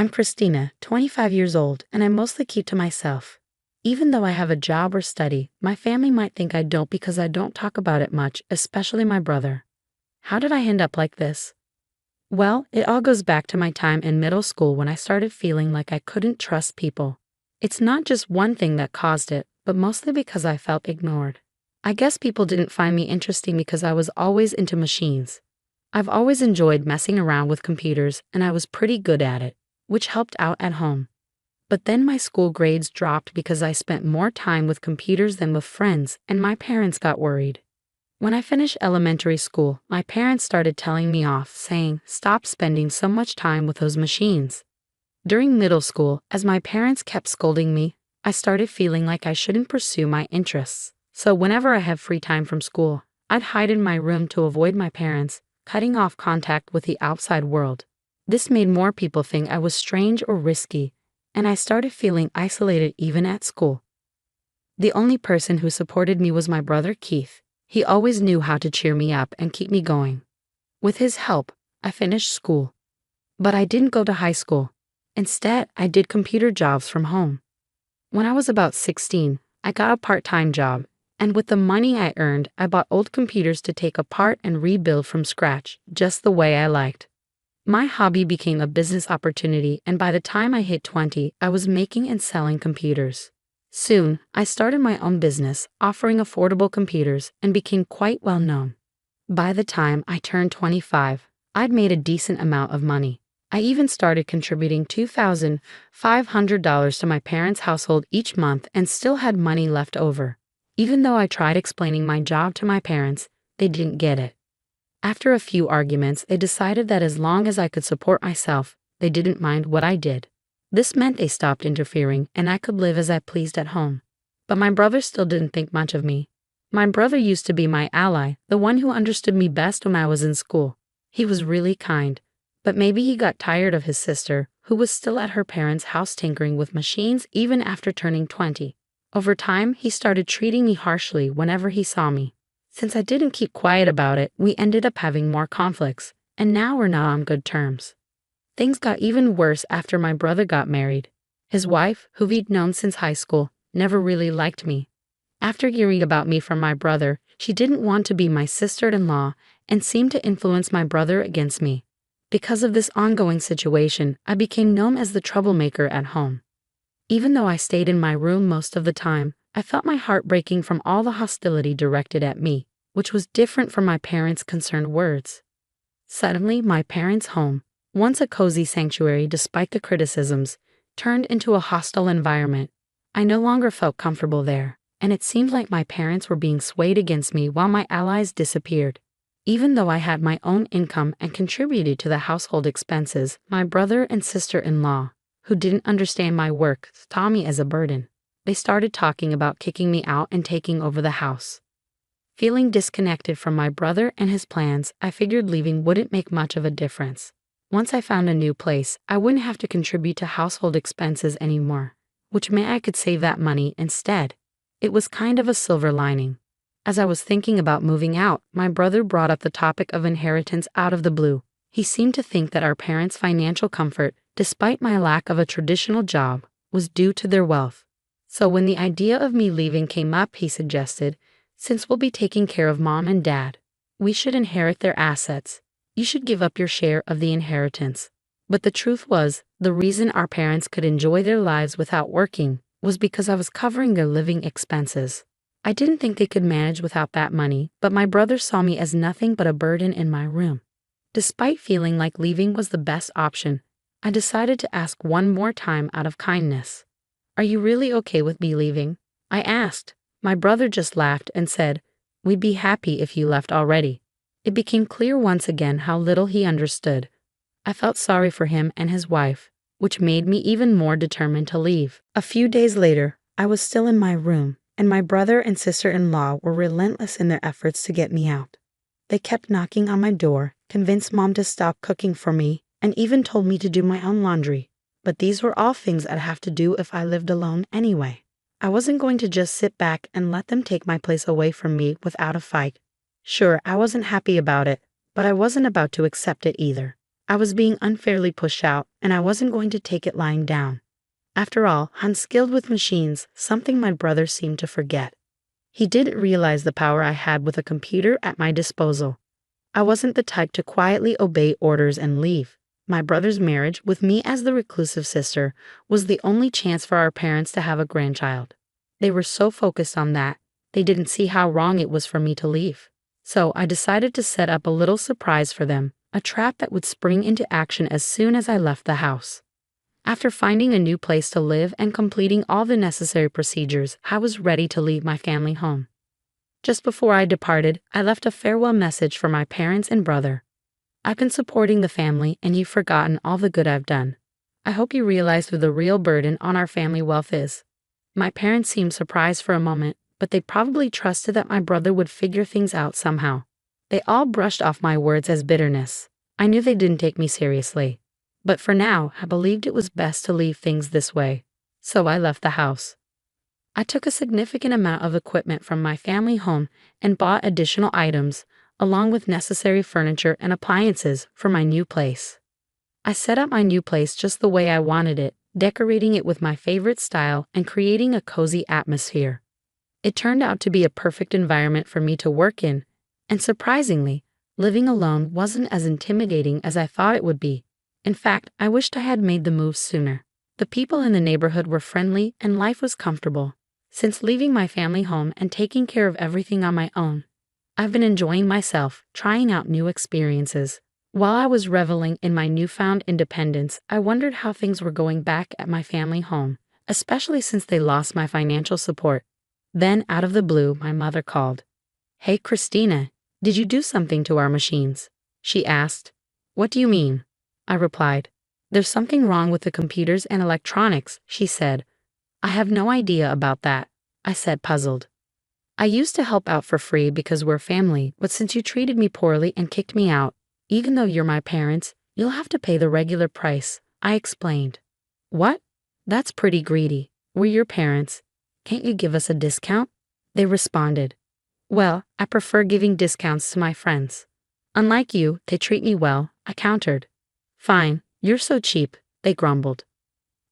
I'm Christina, 25 years old, and I mostly keep to myself. Even though I have a job or study, my family might think I don't because I don't talk about it much, especially my brother. How did I end up like this? Well, it all goes back to my time in middle school when I started feeling like I couldn't trust people. It's not just one thing that caused it, but mostly because I felt ignored. I guess people didn't find me interesting because I was always into machines. I've always enjoyed messing around with computers, and I was pretty good at it, which helped out at home. But then my school grades dropped because I spent more time with computers than with friends, and my parents got worried. When I finished elementary school, my parents started telling me off, saying, "Stop spending so much time with those machines." During middle school, as my parents kept scolding me, I started feeling like I shouldn't pursue my interests. So whenever I have free time from school, I'd hide in my room to avoid my parents, cutting off contact with the outside world. This made more people think I was strange or risky, and I started feeling isolated even at school. The only person who supported me was my brother Keith. He always knew how to cheer me up and keep me going. With his help, I finished school. But I didn't go to high school. Instead, I did computer jobs from home. When I was about 16, I got a part-time job, and with the money I earned, I bought old computers to take apart and rebuild from scratch, just the way I liked. My hobby became a business opportunity, and by the time I hit 20, I was making and selling computers. Soon, I started my own business, offering affordable computers, and became quite well known. By the time I turned 25, I'd made a decent amount of money. I even started contributing $2,500 to my parents' household each month and still had money left over. Even though I tried explaining my job to my parents, they didn't get it. After a few arguments, they decided that as long as I could support myself, they didn't mind what I did. This meant they stopped interfering and I could live as I pleased at home. But my brother still didn't think much of me. My brother used to be my ally, the one who understood me best when I was in school. He was really kind, but maybe he got tired of his sister, who was still at her parents' house tinkering with machines even after turning 20. Over time, he started treating me harshly whenever he saw me. Since I didn't keep quiet about it, we ended up having more conflicts, and now we're not on good terms. Things got even worse after my brother got married. His wife, who we'd known since high school, never really liked me. After hearing about me from my brother, she didn't want to be my sister-in-law and seemed to influence my brother against me. Because of this ongoing situation, I became known as the troublemaker at home. Even though I stayed in my room most of the time, I felt my heart breaking from all the hostility directed at me, which was different from my parents' concerned words. Suddenly, my parents' home, once a cozy sanctuary despite the criticisms, turned into a hostile environment. I no longer felt comfortable there, and it seemed like my parents were being swayed against me while my allies disappeared. Even though I had my own income and contributed to the household expenses, my brother and sister-in-law, who didn't understand my work, saw me as a burden. They started talking about kicking me out and taking over the house. Feeling disconnected from my brother and his plans, I figured leaving wouldn't make much of a difference. Once I found a new place, I wouldn't have to contribute to household expenses anymore, which meant I could save that money instead. It was kind of a silver lining. As I was thinking about moving out, my brother brought up the topic of inheritance out of the blue. He seemed to think that our parents' financial comfort, despite my lack of a traditional job, was due to their wealth. So when the idea of me leaving came up, he suggested, "Since we'll be taking care of Mom and Dad, we should inherit their assets. You should give up your share of the inheritance." But the truth was, the reason our parents could enjoy their lives without working was because I was covering their living expenses. I didn't think they could manage without that money, but my brother saw me as nothing but a burden in my room. Despite feeling like leaving was the best option, I decided to ask one more time out of kindness. "Are you really okay with me leaving?" I asked. My brother just laughed and said, "We'd be happy if you left already." It became clear once again how little he understood. I felt sorry for him and his wife, which made me even more determined to leave. A few days later, I was still in my room, and my brother and sister-in-law were relentless in their efforts to get me out. They kept knocking on my door, convinced Mom to stop cooking for me, and even told me to do my own laundry. But these were all things I'd have to do if I lived alone anyway. I wasn't going to just sit back and let them take my place away from me without a fight. Sure, I wasn't happy about it, but I wasn't about to accept it either. I was being unfairly pushed out, and I wasn't going to take it lying down. After all, I'm skilled with machines, something my brother seemed to forget. He didn't realize the power I had with a computer at my disposal. I wasn't the type to quietly obey orders and leave. My brother's marriage, with me as the reclusive sister, was the only chance for our parents to have a grandchild. They were so focused on that, they didn't see how wrong it was for me to leave. So I decided to set up a little surprise for them, a trap that would spring into action as soon as I left the house. After finding a new place to live and completing all the necessary procedures, I was ready to leave my family home. Just before I departed, I left a farewell message for my parents and brother. I've been supporting the family, and you've forgotten all the good I've done. I hope you realize who the real burden on our family wealth is. My parents seemed surprised for a moment, but they probably trusted that my brother would figure things out somehow. They all brushed off my words as bitterness. I knew they didn't take me seriously. But for now, I believed it was best to leave things this way. So I left the house. I took a significant amount of equipment from my family home and bought additional items, along with necessary furniture and appliances for my new place. I set up my new place just the way I wanted it, decorating it with my favorite style and creating a cozy atmosphere. It turned out to be a perfect environment for me to work in, and surprisingly, living alone wasn't as intimidating as I thought it would be. In fact, I wished I had made the move sooner. The people in the neighborhood were friendly and life was comfortable. Since leaving my family home and taking care of everything on my own, I've been enjoying myself, trying out new experiences. While I was reveling in my newfound independence, I wondered how things were going back at my family home, especially since they lost my financial support. Then, out of the blue, my mother called. "Hey, Christina, did you do something to our machines?" she asked. "What do you mean?" I replied. "There's something wrong with the computers and electronics," she said. "I have no idea about that," I said, puzzled. "I used to help out for free because we're family, but since you treated me poorly and kicked me out, even though you're my parents, you'll have to pay the regular price," I explained. "What? That's pretty greedy. We're your parents. Can't you give us a discount?" They responded. "Well, I prefer giving discounts to my friends. Unlike you, they treat me well," I countered. "Fine, you're so cheap," they grumbled.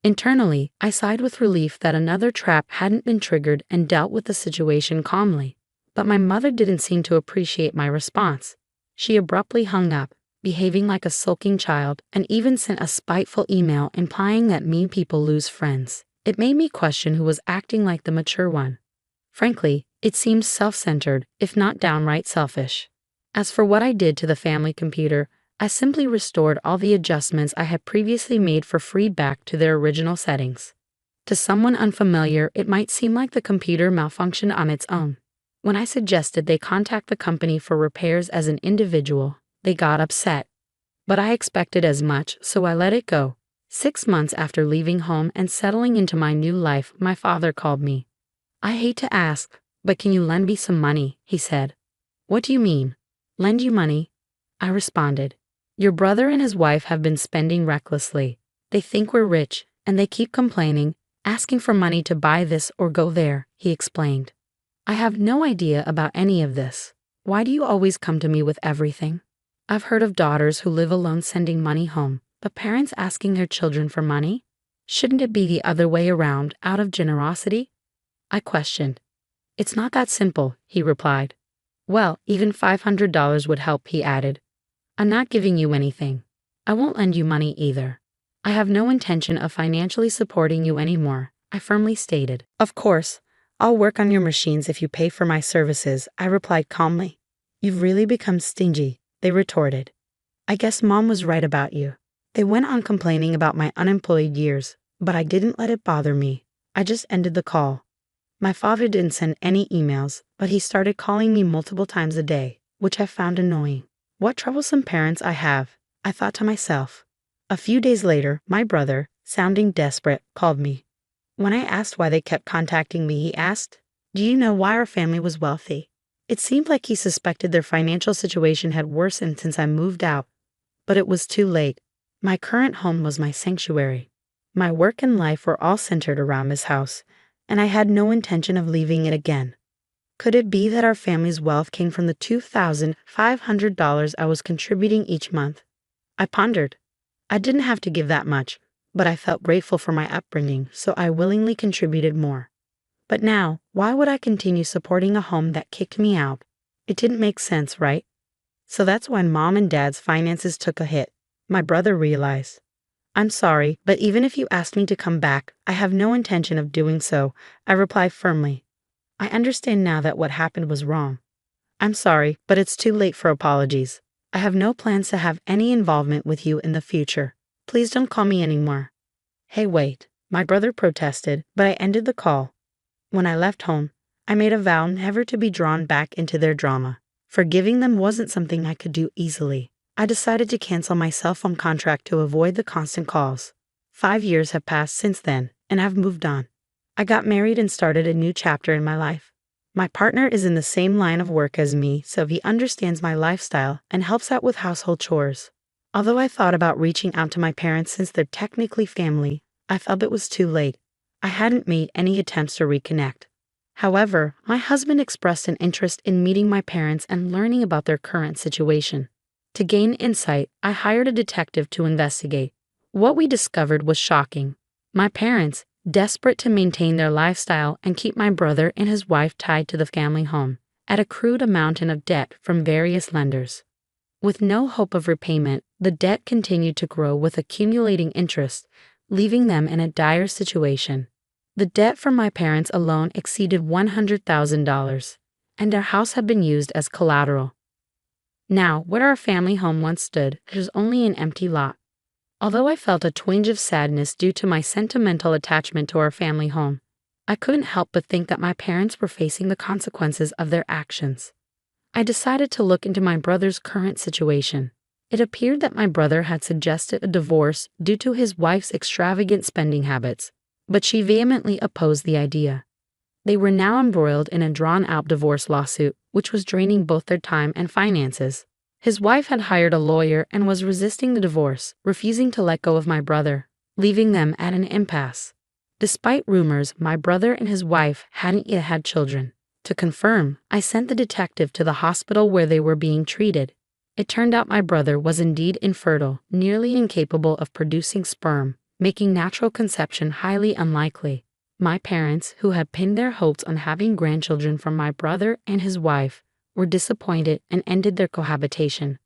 Internally, I sighed with relief that another trap hadn't been triggered and dealt with the situation calmly. But my mother didn't seem to appreciate my response. She abruptly hung up, behaving like a sulking child, and even sent a spiteful email implying that mean people lose friends. It made me question who was acting like the mature one. Frankly, it seemed self-centered, if not downright selfish. As for what I did to the family computer, I simply restored all the adjustments I had previously made for free back to their original settings. To someone unfamiliar, it might seem like the computer malfunctioned on its own. When I suggested they contact the company for repairs as an individual, they got upset. But I expected as much, so I let it go. 6 months after leaving home and settling into my new life, my father called me. "I hate to ask, but can you lend me some money?" he said. "What do you mean? Lend you money?" I responded. "Your brother and his wife have been spending recklessly. They think we're rich, and they keep complaining, asking for money to buy this or go there," he explained. "I have no idea about any of this. Why do you always come to me with everything? I've heard of daughters who live alone sending money home, but parents asking their children for money? Shouldn't it be the other way around, out of generosity?" I questioned. "It's not that simple," he replied. "Well, even $500 would help," he added. "I'm not giving you anything. I won't lend you money either. I have no intention of financially supporting you anymore," I firmly stated. "Of course, I'll work on your machines if you pay for my services," I replied calmly. "You've really become stingy," they retorted. "I guess Mom was right about you." They went on complaining about my unemployed years, but I didn't let it bother me. I just ended the call. My father didn't send any emails, but he started calling me multiple times a day, which I found annoying. What troublesome parents I have, I thought to myself. A few days later, my brother, sounding desperate, called me. When I asked why they kept contacting me, he asked, "Do you know why our family was wealthy?" It seemed like he suspected their financial situation had worsened since I moved out, but it was too late. My current home was my sanctuary. My work and life were all centered around this house, and I had no intention of leaving it again. Could it be that our family's wealth came from the $2,500 I was contributing each month? I pondered. I didn't have to give that much, but I felt grateful for my upbringing, so I willingly contributed more. But now, why would I continue supporting a home that kicked me out? It didn't make sense, right? So that's when Mom and Dad's finances took a hit. My brother realized. I'm sorry, but even if you asked me to come back, I have no intention of doing so, I replied firmly. I understand now that what happened was wrong. I'm sorry, but it's too late for apologies. I have no plans to have any involvement with you in the future. Please don't call me anymore. Hey, wait, my brother protested, but I ended the call. When I left home, I made a vow never to be drawn back into their drama. Forgiving them wasn't something I could do easily. I decided to cancel my cell phone contract to avoid the constant calls. 5 years have passed since then, and I've moved on. I got married and started a new chapter in my life. My partner is in the same line of work as me, so he understands my lifestyle and helps out with household chores. Although I thought about reaching out to my parents since they're technically family, I felt it was too late. I hadn't made any attempts to reconnect. However, my husband expressed an interest in meeting my parents and learning about their current situation. To gain insight, I hired a detective to investigate. What we discovered was shocking. My parents, desperate to maintain their lifestyle and keep my brother and his wife tied to the family home, had accrued a mountain of debt from various lenders. With no hope of repayment, the debt continued to grow with accumulating interest, leaving them in a dire situation. The debt from my parents alone exceeded $100,000, and their house had been used as collateral. Now, where our family home once stood, was only an empty lot. Although I felt a twinge of sadness due to my sentimental attachment to our family home, I couldn't help but think that my parents were facing the consequences of their actions. I decided to look into my brother's current situation. It appeared that my brother had suggested a divorce due to his wife's extravagant spending habits, but she vehemently opposed the idea. They were now embroiled in a drawn-out divorce lawsuit, which was draining both their time and finances. His wife had hired a lawyer and was resisting the divorce, refusing to let go of my brother, leaving them at an impasse. Despite rumors, my brother and his wife hadn't yet had children. To confirm, I sent the detective to the hospital where they were being treated. It turned out my brother was indeed infertile, nearly incapable of producing sperm, making natural conception highly unlikely. My parents, who had pinned their hopes on having grandchildren from my brother and his wife, were disappointed and ended their cohabitation.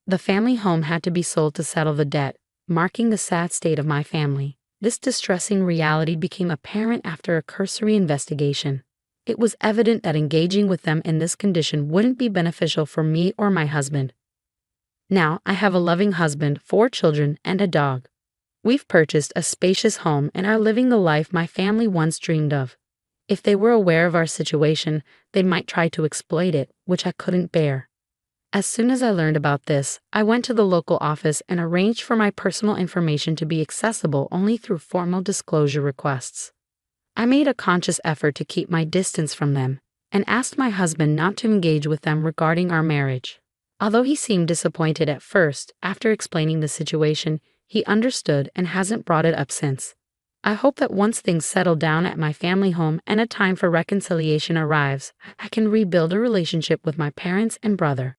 The family home had to be sold to settle the debt, marking the sad state of my family. This distressing reality became apparent after a cursory investigation. It was evident that engaging with them in this condition wouldn't be beneficial for me or my husband. Now, I have a loving husband, 4 children, and a dog. We've purchased a spacious home and are living the life my family once dreamed of. If they were aware of our situation, they might try to exploit it, which I couldn't bear. As soon as I learned about this, I went to the local office and arranged for my personal information to be accessible only through formal disclosure requests. I made a conscious effort to keep my distance from them and asked my husband not to engage with them regarding our marriage. Although he seemed disappointed at first, after explaining the situation, he understood and hasn't brought it up since. I hope that once things settle down at my family home and a time for reconciliation arrives, I can rebuild a relationship with my parents and brother.